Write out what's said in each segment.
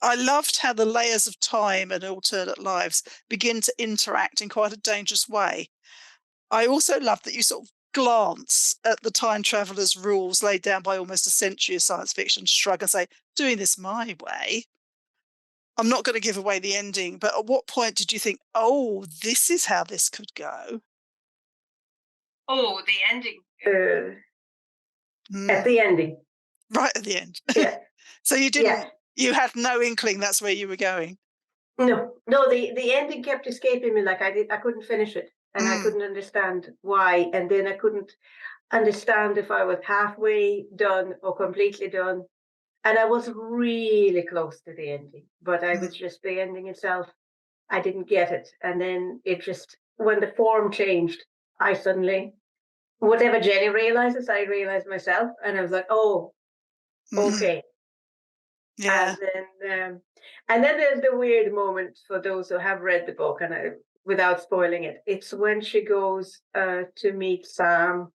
I loved how the layers of time and alternate lives begin to interact in quite a dangerous way. I also love that you sort of glance at the time traveler's rules laid down by almost a century of science fiction, shrug and say, doing this my way. I'm not going to give away the ending, but at what point did you think, oh, this is how this could go? Oh, the ending. At Mm, the ending. right at the end. Yeah. So Yeah. you had no inkling that's where you were going. No, no, the ending kept escaping me. Like I couldn't finish it, and I Mm, couldn't understand why, and then I couldn't understand if I was halfway done or completely done. And I was really close to the ending, but I was mm, just the ending itself. I didn't get it, and then it just when the form changed, I suddenly whatever Jenny realizes, I realized myself, and I was like, oh, mm, okay. yeah. And then there's the weird moment for those who have read the book, and without spoiling it, it's when she goes to meet Sam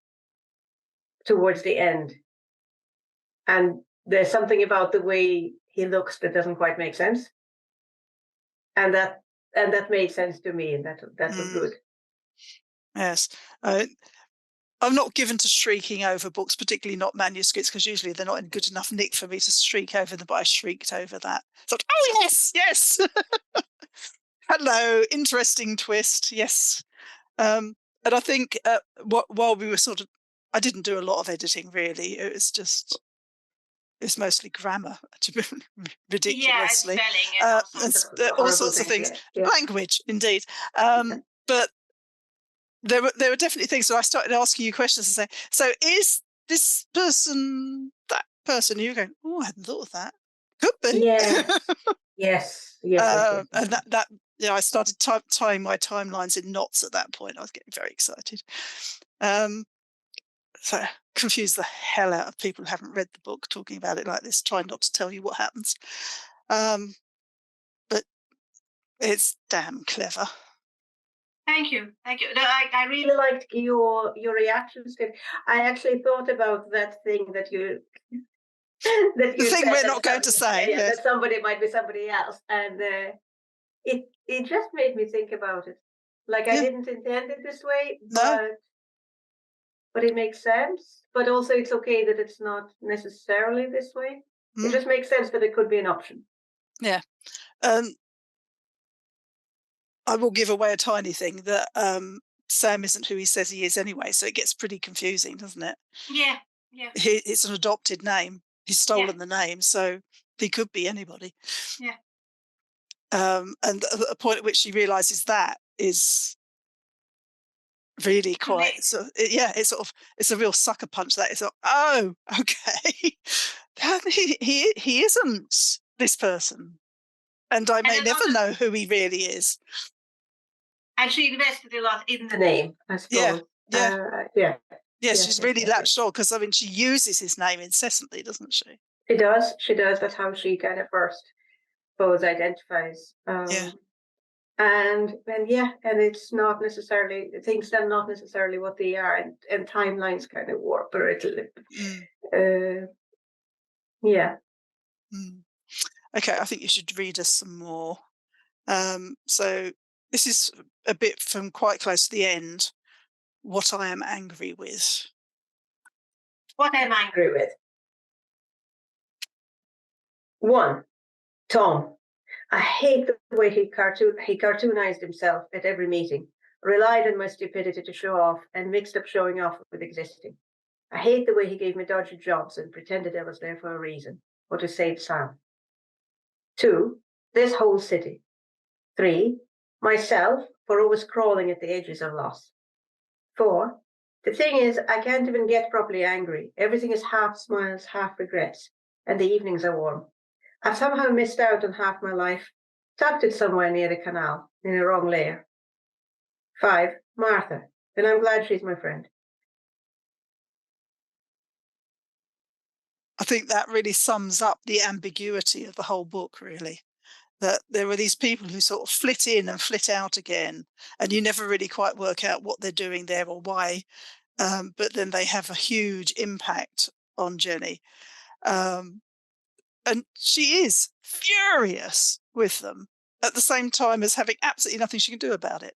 towards the end, and there's something about the way he looks that doesn't quite make sense, and that made sense to me, and that was Mm, good. yes. Uh, I'm not given to shrieking over books, particularly not manuscripts, because usually they're not in good enough nick for me to shriek over them, but I shrieked over that. It's like, oh, yes, yes. Hello, interesting twist. Yes. And I think while we were sort of, I didn't do a lot of editing really. It's mostly grammar, to be Yeah, and ridiculously, spelling and all and sorts of all horrible sorts of things. things. Yeah, yeah. Language, indeed. But there were definitely things. So I started asking you questions and saying, "So is this person that person?" And you're going, "Oh, I hadn't thought of that. Could be." Yes, yes, yes, yes, yes, yes, And yes. that yeah, I started tying my timelines in knots at that point. I was getting very excited. Um, so confuse the hell out of people who haven't read the book talking about it like this, trying not to tell you what happens. Um, but it's damn clever. Thank you, thank you. No, I really liked your reactions to it. I actually thought about that thing that you that The you thing said we're that not going to say, yes. that somebody might be somebody else, and it just made me think about it. Like I Yeah, didn't intend it this way, no, but it makes sense. But also, it's okay that it's not necessarily this way. It mm, just makes sense that it could be an option. yeah. Um, I will give away a tiny thing that Sam isn't who he says he is anyway, so it gets pretty confusing, doesn't it? Yeah, yeah, It's an adopted name. He's yeah, stolen the name, so he could be anybody. yeah. And the point at which she realizes that is really Too quite late. so yeah, it's sort of it's a real sucker punch that it's like, oh, okay. He isn't this person. And I And may never another, know who he really is. and she invested a lot in the name, I Yeah, suppose. yeah, Yeah, yeah. yeah, She's yeah, really yeah, yeah. latched on because I mean she uses his name incessantly, doesn't she? She does. She does. That's how she kind of first, suppose, identifies. Yeah. And yeah, and it's not necessarily things are not necessarily what they are, and timelines kind of warp a little. Mm, Uh, yeah. mm. Okay, I think you should read us some more. So this is a bit from quite close to the end. What I am angry with. What I'm angry with. One, Tom. I hate the way he cartoonized himself at every meeting, relied on my stupidity to show off, and mixed up showing off with existing. I hate the way he gave me dodgy jobs and pretended I was there for a reason, or to save Sam. Two, this whole city. Three, myself for always crawling at the edges of loss. Four, the thing is, I can't even get properly angry. Everything is half smiles, half regrets, and the evenings are warm. I've somehow missed out on half my life, tucked it somewhere near the canal, in a wrong layer. Five, Martha, and I'm glad she's my friend. I think that really sums up the ambiguity of the whole book, really. That there are these people who sort of flit in and flit out again, and you never really quite work out what they're doing there or why. But then they have a huge impact on Jenny. Um, And she is furious with them at the same time as having absolutely nothing she can do about it.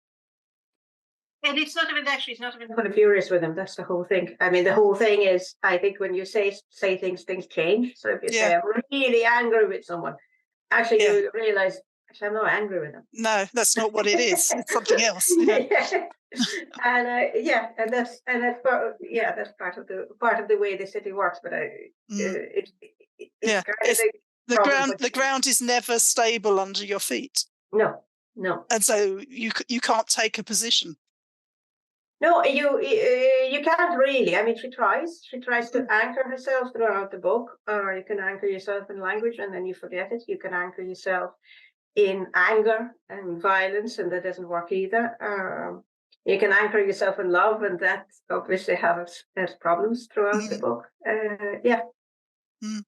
And it's not even actually, it's not even kind of furious with them. That's the whole thing. I mean, the whole thing is, I think when you say things, things change. So if you Yeah, say, I'm really angry with someone, actually yeah. you realize, actually, I'm not angry with them. No, that's not what it is. It's something else. Yeah. Yeah. And yeah, and that's that's part of the way the city works. But Mm, it's yeah. kind of It's the problem. But the ground is never stable under your feet. no, no, And so you can't take a position. no, you can't really. I mean, she tries. She tries to Mm, anchor herself throughout the book, or you can anchor yourself in language and then you forget it. You can anchor yourself in anger and violence, and that doesn't work either. You can anchor yourself in love, and that obviously has problems throughout the mm, book. Yeah. mm.